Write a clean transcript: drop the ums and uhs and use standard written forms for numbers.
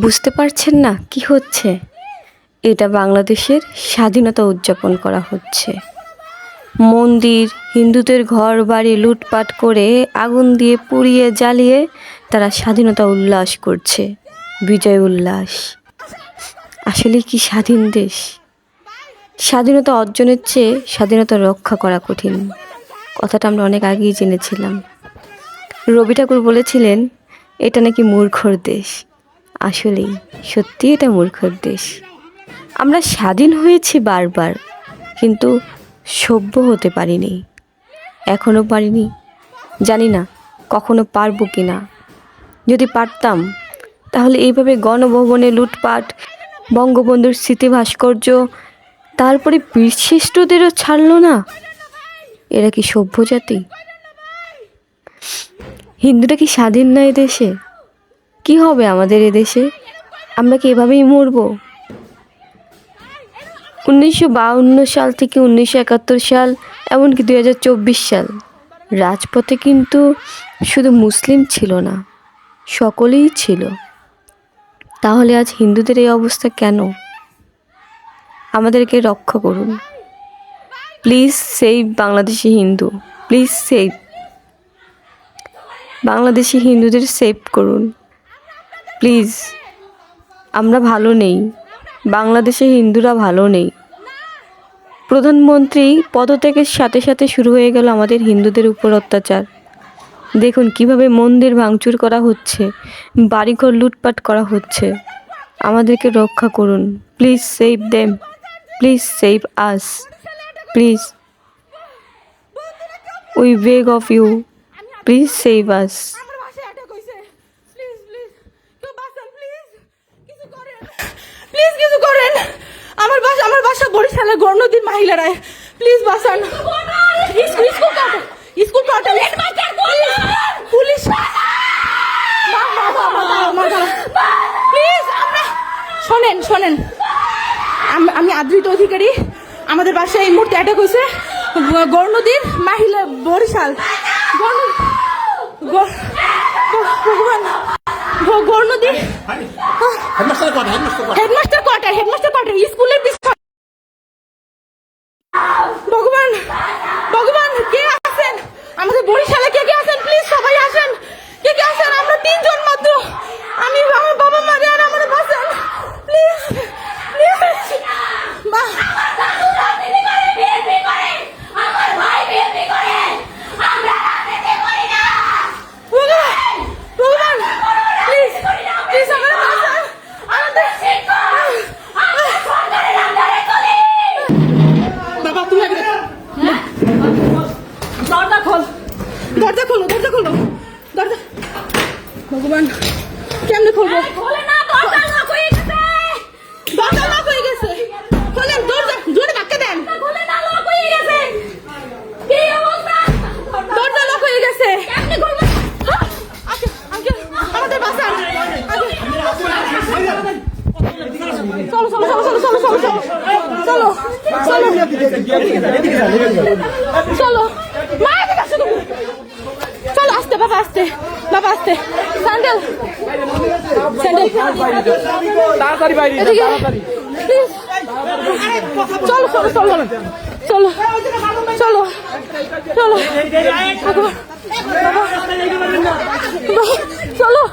বুঝতে পারছেন না কি হচ্ছে? এটা বাংলাদেশের স্বাধীনতা উদযাপন করা হচ্ছে। মন্দির, হিন্দুদের ঘর বাড়ি লুটপাট করে আগুন দিয়ে পুড়িয়ে জ্বালিয়ে তারা স্বাধীনতা উল্লাস করছে, বিজয় উল্লাস। আসলে কি স্বাধীন দেশ? স্বাধীনতা অর্জনের চেয়ে স্বাধীনতা রক্ষা করা কঠিন, কথাটা আমরা অনেক আগেই জেনেছিলাম। রবি ঠাকুর বলেছিলেন এটা নাকি মূর্খর দেশ। আসলেই সত্যি এটা মূর্খর দেশ। আমরা স্বাধীন হয়েছি বারবার, কিন্তু সভ্য হতে পারিনি, এখনও পারিনি। জানি না কখনো পারবো কি না। যদি পারতাম তাহলে এইভাবে গণভবনে লুটপাট, বঙ্গবন্ধুর স্মৃতি ভাস্কর্য, তারপরে বীরশ্রেষ্ঠদেরও ছাড়লো না। এরা কি সভ্য জাতি? হিন্দুরা কি স্বাধীন নয় দেশে? কি হবে আমাদের এদেশে? আমরা কি এভাবেই মরব? 1952 সাল থেকে 1971 সাল, এমনকি 2024 সাল, রাজপথে কিন্তু শুধু মুসলিম ছিল না, সকলেই ছিল। তাহলে আজ হিন্দুদের এই অবস্থা কেন? আমাদেরকে রক্ষা করুন। Please save Bangladeshi Hindu, please save. Bangladeshi হিন্দুদের সেভ করুন প্লিজ। আমরা ভালো নেই, বাংলাদেশে হিন্দুরা ভালো নেই। প্রধানমন্ত্রী পদত্যাগের সাথে সাথে শুরু হয়ে গেল আমাদের হিন্দুদের উপর অত্যাচার। দেখুন কিভাবে মন্দির ভাঙচুর করা হচ্ছে, বাড়িঘর লুটপাট করা হচ্ছে। আমাদেরকে রক্ষা করুন, please save them, please save us, please we beg of you, please save us. Please কিছু করেন। আমার বাসা বরিশালে গর্ণদিন মহিলারা, প্লিজ বাঁচান। স্কুল কাটেন পুলিশ, প্লিজ। আমরা শোনেন, আমি আদৃত অধিকারী। আমাদের বাসায় এই মুহূর্তে অ্যাটাক হয়েছে। গর্ণদিন মহিলা বরিশাল, ভগবান, গর্ণদিন হেডমাস্টার কোয়ার্টার স্কুলের পিছনে। ভগবান কে আছেন আমাদের বরিশালে? কে আছেন? প্লিজ সবাই আসেন। কে আছেন? আমরা 3 জন মাত্র। আমি, আমার বাবা মা আর আমার বাঁচান প্লিজ, দরজা। ভগবান কেমনে খুলবো? দরজা লক হয়ে গেছে। খোলেন দরজা, জোরে ধাক্কা দেন। দরজা লক হয়ে গেছে। আমাদের বাসা। চলো আস্তে বাবা, আস্তে। স্যান্ডেল তাড়াতাড়ি বাইরে, তাড়াতাড়ি প্লিজ। চলো